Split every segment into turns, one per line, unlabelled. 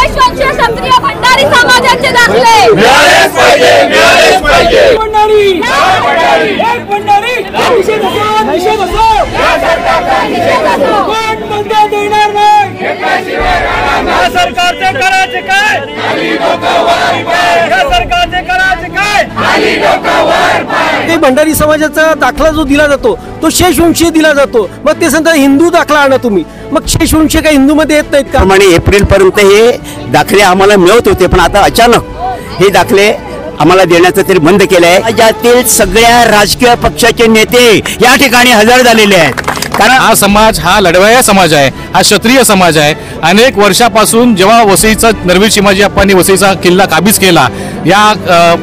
शेषवंशीय क्षत्रिय भंडारी समाजाचे दाखले
मिळालेच पाहिजे, मिळालेच पाहिजे।
भंडारी एक भंडारी निषेध असो या सरकारचा निषेध असो कोण बंदा देणार नाही या सरकारचे करायचे काय खाली डोकं वर पाय या सरकारचे करायचे काय खाली डोकं वर पाय।
ते भंडारी समाजाचा दाखला जो दिला जातो तो शेषवंशीय दिला जातो। मग ते सांगता हिंदू दाखला आणा तुम्ही, मग शेषवंशीय काय हिंदू मध्ये येत नाहीत का?
प्रमाणे एप्रिल पर्यंत हे दाखले आम्हाला मिळत होते, पण आता अचानक हे दाखले आम्हाला देण्याचं तरी बंद केलं आहे। राज्यातील सगळ्या राजकीय पक्षाचे नेते या ठिकाणी हजर झालेले आहेत, कारण
हा समाज हा लढवय्या समाज आहे, हा क्षत्रिय समाज आहे। अनेक वर्षापासून जेव्हा वसईचा नरवीर चिमाजी अप्पांनी वसईचा किल्ला काबीज केला, या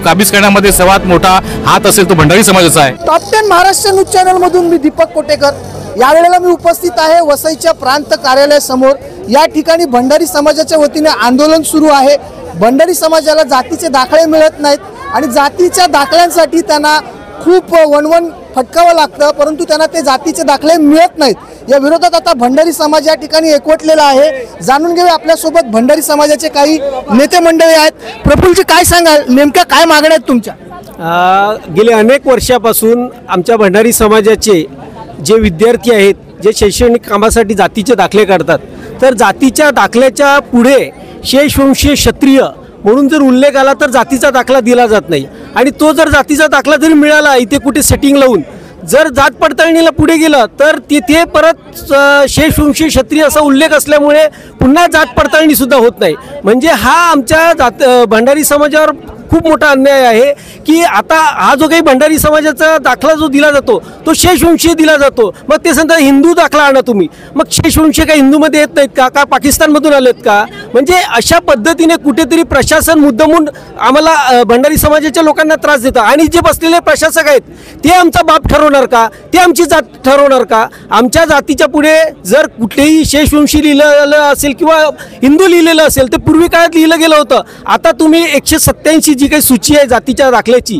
काबीज करण्यामध्ये सर्वात मोठा हात असेल तो भंडारी समाजाचा आहे।
टॉप 10 महाराष्ट्र न्यूज चॅनल मधून मी दीपक कोटेकर। यावेळेला मी उपस्थित आहे वसईच्या प्रांत कार्यालयासमोर। या ठिकाणी भंडारी समाजाच्या वतीने आंदोलन सुरू आहे। भंडारी समाजाला जातीचे दाखले मिळत नाहीत आणि जातीच्या दाखल्यांसाठी त्यांना खूप वणवण फटकावं लागतं, परंतु त्यांना ते जातीचे दाखले मिळत नाहीत। या विरोधात आता भंडारी समाज या ठिकाणी एकवटलेला आहे। जाणून घेऊया आपल्यासोबत भंडारी समाजाचे काही नेते मंडळी आहेत। प्रफुल्लजी, काय सांगाल, नेमक्या काय मागण्या आहेत तुमच्या?
गेले अनेक वर्षापासून आमच्या भंडारी समाजाचे जे विद्यार्थी आहेत, जे शैक्षणिक कामासाठी जातीचे दाखले काढतात, तर जातीच्या दाखल्याच्या पुढे शेषवंशीय क्षत्रिय म्हणून जर उल्लेख आला तर जातीचा दाखला दिला जात नाही। आणि तो जर जातीचा दाखला जरी मिळाला इथे कुठे सेटिंग लावून, जर जात पडताळणीला पुढे गेलं तर तिथे परत शेषवंशीय क्षत्रिय असा उल्लेख असल्यामुळे पुन्हा जात पडताळणी सुद्धा होत नाही। म्हणजे हा आमच्या भंडारी समाजावर खूप मोठा अन्याय आहे की आता हा जो काही भंडारी समाजाचा दाखला जो दिला जातो तो शेषवंशीय दिला जातो। मग ते सांगता हिंदू दाखला आणा तुम्ही, मग शेषवंशीय काय हिंदू मध्ये येत नाहीत का? का पाकिस्तानमधून आलेत का? म्हणजे अशा पद्धतीने कुठेतरी प्रशासन मुद्दामून आम्हाला भंडारी समाजाच्या लोकांना त्रास देतं। आणि जे बसलेले प्रशासक आहेत ते आमचा बाप ठरवणार का? ते आमची जात ठरवणार का? आमच्या जातीच्या पुढे जर कुठलेही शेषवंशी लिहिलेलं असेल किंवा हिंदू लिहिलेलं असेल ते पूर्वी काळात लिहिलं गेलं होतं। आता तुम्ही 187 जी काही सूची आहे जातीच्या दाखल्याची,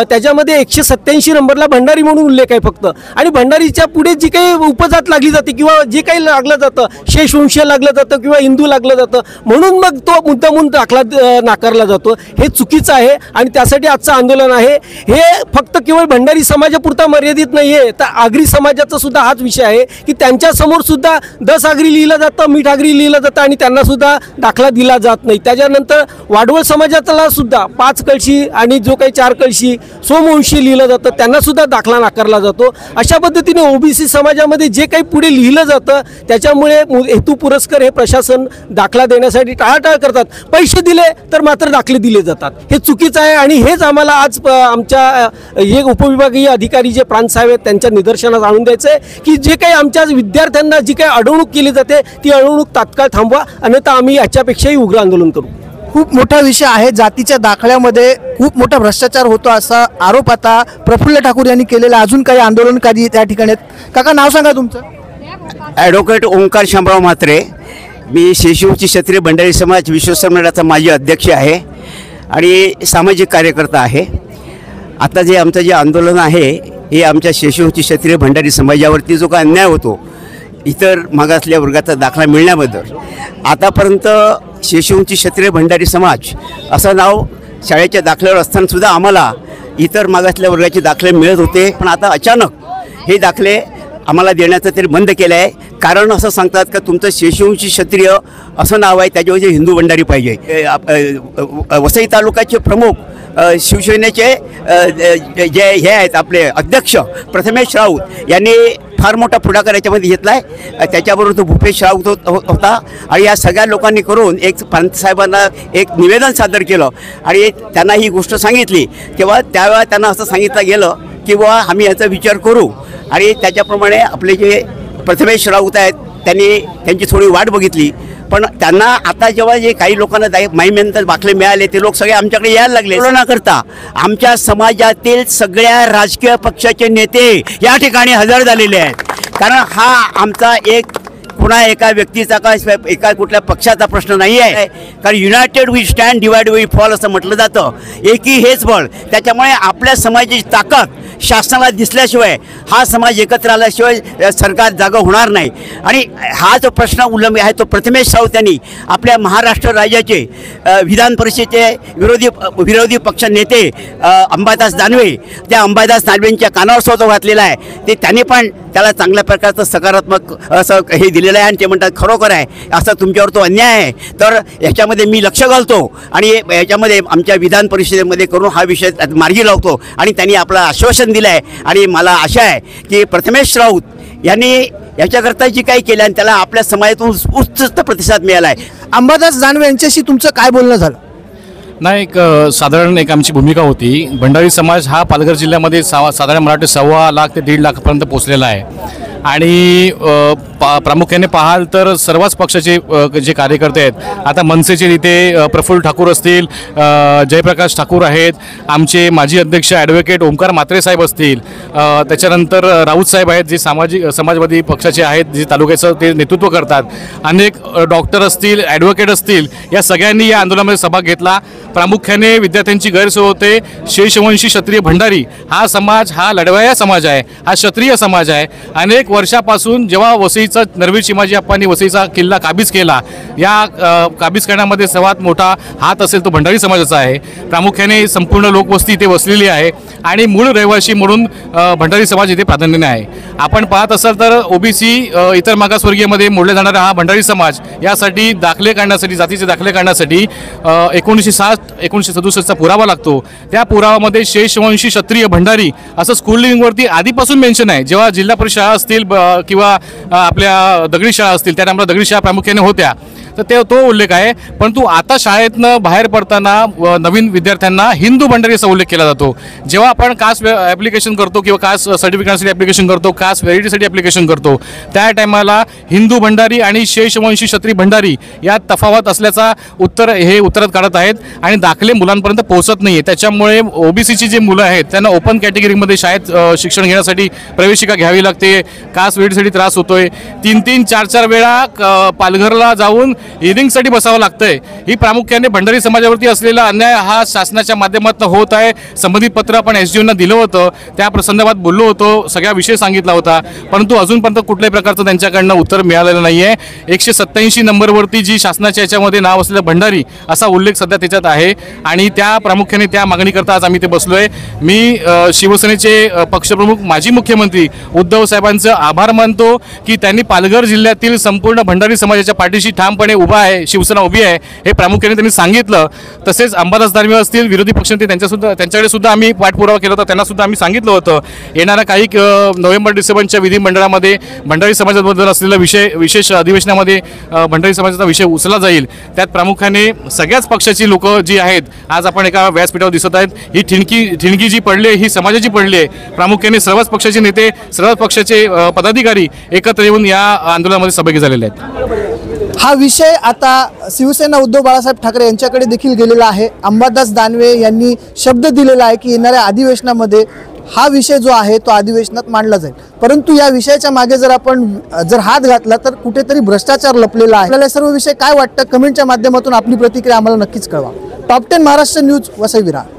त्याच्यामध्ये 187 नंबरला भंडारी म्हणून उल्लेख आहे फक्त। आणि भंडारीच्या पुढे जी काही उपजात लागली जाते किंवा जे काही लागलं जातं, शेषवंशीय लागलं जातं किंवा हिंदू लागलं जातं, म्हणून मग तो मुद्दामून दाखला नाकारला जातो। हे चुकीचं आहे आणि त्यासाठी आजचं आंदोलन आहे। हे फक्त केवळ भंडारी समाजापुरता मर्यादित नाही आहे, तर आगरी समाजाचा सुद्धा हाच विषय आहे की त्यांच्यासमोर सुद्धा 10 आगरी लिहिलं जातं, मीठ आगरी लिहिलं जातं आणि त्यांना सुद्धा दाखला दिला जात नाही। त्याच्यानंतर वाडवळ समाजाला सुद्धा 5 कळशी आणि जो काही 4 कळशी सोमवंशी लिहिलं जातं त्यांना सुद्धा दाखला नाकारला जातो। अशा पद्धतीने ओबीसी समाजामध्ये जे काही पुढे लिहिलं जातं त्याच्यामुळे हेतू पुरस्कर हे प्रशासन दाखला देण्यासाठी टाळाटाळ करतात। पैसे दिले तर मात्र दाखले दिले जातात, हे चुकीचं आहे। आणि हेच आम्हाला आज आमच्या हे उपविभागीय अधिकारी जे प्रांत साहेब आहेत त्यांच्या निदर्शनास आणून द्यायचं आहे की जे काही आमच्या विद्यार्थ्यांना जी काही अडवणूक केली जाते ती अडवणूक तात्काळ थांबवा, अन्यथा आम्ही याच्यापेक्षाही उग्र आंदोलन करू।
खूप मोठा विषय आहे। जातीच्या दाखल्यामध्ये खूप मोठा भ्रष्टाचार होतो असा आरोप आता प्रफुल्ल ठाकूर यांनी केलेला। अजून काही आंदोलनकारी त्या ठिकाणी आहेत। काका, नाव सांगा तुमचं?
ॲडव्होकेट ओंकार शामराव म्हात्रे। मी शेषवंशी क्षत्रिय भंडारी समाज विश्व संमेलनाचा माजी अध्यक्ष आहे आणि सामाजिक कार्यकर्ता आहे। आता जे आमचं जे आंदोलन आहे हे आमच्या शेषवंशी क्षत्रिय भंडारी समाजावरती जो काय अन्याय होतो इतर मागासलेल्या वर्गाचा दाखला मिळण्याबद्दल, आतापर्यंत शेषवंशी क्षत्रिय भंडारी समाज असं नाव शाळेच्या दाखल्यावर असतानासुद्धा आम्हाला इतर मागासलेल्या वर्गाचे दाखले मिळत होते, पण आता अचानक हे दाखले आम्हाला देण्याचं तरी बंद केलं आहे। कारण असं सांगतात का तुमचं शेषवंशी क्षत्रिय असं नाव आहे, त्याच्याऐवजी हिंदू भंडारी पाहिजे। वसई तालुक्याचे प्रमुख शिवसेनेचे जे हे आहेत आपले अध्यक्ष प्रथमेश राऊत यांनी फार मोठा पुढाकार याच्यामध्ये घेतला आहे। त्याच्याबरोबर तो भूपेश राऊत होता आणि या सगळ्या लोकांनी करून एक प्रांत साहेबांना एक निवेदन सादर केलं आणि त्यांना ही गोष्ट सांगितली। त्यावेळेला त्यांना असं सांगितलं गेलं की बुवा आम्ही याचा विचार करू, आणि त्याच्याप्रमाणे आपले जे प्रथमेश राऊत आहेत त्यांची थोडी वाट बघितली। पण त्यांना आता जेव्हा जे काही लोकांना माहीमेनंतर दाखले मिळाले ते लोक सगळे आमच्याकडे यायला लागले। न करता आमच्या समाजातील सगळ्या राजकीय पक्षाचे नेते या ठिकाणी हजर झालेले आहेत, कारण हा आमचा एक कुणा एका व्यक्तीचा का एका कुठल्या पक्षाचा प्रश्न नाही आहे, कारण united we stand, divide we fall असं म्हटलं जातं. एकी हेच बळ. त्याच्यामुळे आपल्या समाजाची ताकद शासनाला दिसल्याशिवाय, हा समाज एकत्र आल्याशिवाय सरकार जागा होणार नाही. आणि हा जो प्रश्न उल्लंघन आहे तो प्रथमेश राऊत यांनी आपल्या महाराष्ट्र राज्याचे विधान परिषदेचे विरोधी पक्ष नेते अंबादास दानवे, त्या अंबादास दानवेंच्या कानावर स्वतः घातलेला आहे. ते त्यांनी पण त्याला चांगल्या प्रकारचं सकारात्मक असं हे दिलेलं आहे. आणि ते म्हणतात खरोखर आहे, असा तुमच्यावर तो अन्याय आहे, तर याच्यामध्ये मी लक्ष घालतो आणि याच्यामध्ये आमच्या विधान परिषदेमध्ये करून हा विषय मार्गी लावतो. आणि त्यांनी आपलं आश्वासन दिलं आहे. आणि मला आशा आहे की प्रथमेश राऊत यांनी याच्याकरता जी काही केलं आणि त्याला आपल्या समाजातून उत्कृष्ट प्रतिसाद मिळाला आहे.
अंबादास दानवे यांच्याशी तुमचं काय बोलणं झालं?
नाही, साधारण एक आमची भूमिका होती. भंडारी समाज हा पालघर जिल्ह्यामध्ये साधारण मराठी 1.25 लाख ते 1.5 लाखापर्यंत पोचलेला आहे. आणि प्रामुख्याने पाहाल तर सर्वच पक्षाचे जे कार्यकर्ते आहेत, आता मनसेचे इथे प्रफुल्ल ठाकूर असतील, जयप्रकाश ठाकूर आहेत, आमचे माजी अध्यक्ष ॲडव्होकेट ओंकार म्हात्रे साहेब असतील, त्याच्यानंतर राऊत साहेब आहेत जे समाजवादी पक्षाचे आहेत, जे तालुक्याचं ते नेतृत्व करतात, अनेक डॉक्टर असतील, ॲडव्होकेट असतील, या सगळ्यांनी या आंदोलनामध्ये सहभाग घेतला. प्रामुख्याने विद्यार्थ्यांची गैरसोय होते. शेषवंशी क्षत्रिय भंडारी हा समाज हा लढवया समाज आहे, हा क्षत्रिय समाज आहे. अनेक वर्षापासून जेव्हा वसईचा नरवीर चिमाजी अप्पांनी वसईचा किल्ला काबीज केला, या काबीज करण्यामध्ये सर्वात मोठा हात असेल तो भंडारी समाजाचा आहे. प्रामुख्याने संपूर्ण लोकवस्ती इथे वसलेली आहे आणि मूळ रहिवासी म्हणून भंडारी समाज इथे प्राधान्याने आहे. आपण पाहत असाल तर ओबीसी इतर मागासवर्गीयमध्ये मोडले जाणारा हा भंडारी समाज यासाठी दाखले काढण्यासाठी, जातीचे दाखले काढण्यासाठी 1960-1967चा पुरावा लागतो. त्या पुरावामध्ये शेषवंशी क्षत्रिय भंडारी असं स्कूल लिव्हिंगवरती आधीपासून मेन्शन आहे. जेव्हा जिल्हा परिषद शाळा असतील किंवा आपल्या दगडी शाळा असतील, त्या टाइमला दगडी शाळा प्रामुख्याने होत्या, तर तो उल्लेख आहे. परंतु आता शाळेतनं बाहेर पडताना नवीन विद्यार्थ्यांना हिंदू भंडारी असा उल्लेख केला जातो. जेव्हा आपण कास्ट ॲप्लिकेशन करतो किंवा कास्ट सर्टिफिकेटसाठी ॲप्लिकेशन करतो, कास्ट व्हॅलिडिटीसाठी ॲप्लिकेशन करतो, त्या टायमाला हिंदू भंडारी आणि शेषवंशी क्षत्रिय भंडारी यात तफावत असल्याचा उत्तरात काढत आहेत आणि दाखले मुलांपर्यंत पोहोचत नाही आहे. त्याच्यामुळे ओबीसीची जी मुलं आहेत त्यांना ओपन कॅटेगरीमध्ये शाळेत शिक्षण घेण्यासाठी प्रवेशिका घ्यावी लागते. कास्ट व्हॅलिडिटीसाठी त्रास होतोय. 3-3, 4-4 वेळा पालघरला जाऊन हिअरिंगसाठी बसावं लागतंय. ही प्रामुख्याने भंडारी समाजावरती असलेला अन्याय हा शासनाच्या माध्यमातून होत आहे. संबंधित पत्र आपण एसडीओंना दिलं होतं, त्या संदर्भात बोललो होतो, सगळा विषय सांगितला होता, परंतु अजूनपर्यंत कुठल्याही प्रकारचं त्यांच्याकडनं उत्तर मिळालेलं नाही आहे. 187 नंबरवरती जी शासनाच्या याच्यामध्ये नाव असलेलं भंडारी असा उल्लेख सध्या त्याच्यात आहे आणि त्या प्रामुख्याने त्या मागणीकरता आज आम्ही ते बसलोय. मी शिवसेनेचे पक्षप्रमुख माजी मुख्यमंत्री उद्धव साहेबांचं आभार मानतो की त्यांनी पालघर जिल्ह्यातील संपूर्ण भंडारी समाजाच्या पाठीशी ठामपणे उभा आहे, शिवसेना उभी आहे, हे प्रामुख्याने त्यांनी सांगितलं. तसेच अंबादास दानवे असतील, विरोधी पक्षनेते, त्यांच्याकडे सुद्धा आम्ही पाठपुरावा केला होता. त्यांना सुद्धा आम्ही सांगितलं होतं येणाऱ्या काही नोव्हेंबर-डिसेंबरच्या विधिमंडळामध्ये भंडारी समाजाबद्दल असलेला विशेष अधिवेशनामध्ये भंडारी समाजाचा विषय उचलला जाईल. त्यात प्रामुख्याने सगळ्याच पक्षाची लोक जी आहेत आज आपण एका व्यासपीठावर दिसत आहेत. ही ठिणगी जी पडली ही समाजाची पडली आहे. प्रामुख्याने सर्वच पक्षाचे नेते, सर्वच पक्षाचे पदाधिकारी एकत्र येऊन या आंदोलनामध्ये सहभागी झालेले आहेत.
हा विषय आता शिवसेना उद्धव बाळासाहेब ठाकरे यांच्याकडे देखील गेलेला आहे. अंबादास दानवे यांनी शब्द दिलेला आहे की येणाऱ्या अधिवेशनामध्ये हा विषय जो आहे तो अधिवेशनात मांडला जाईल. परंतु या विषयाच्या मागे जर हात घातला तर कुठेतरी भ्रष्टाचार लपलेला आहे. आपल्याला सर्व विषय काय वाटतं कमेंटच्या माध्यमातून आपली प्रतिक्रिया आम्हाला नक्कीच कळवा. Top 10 Maharashtra news, Vasai Virar.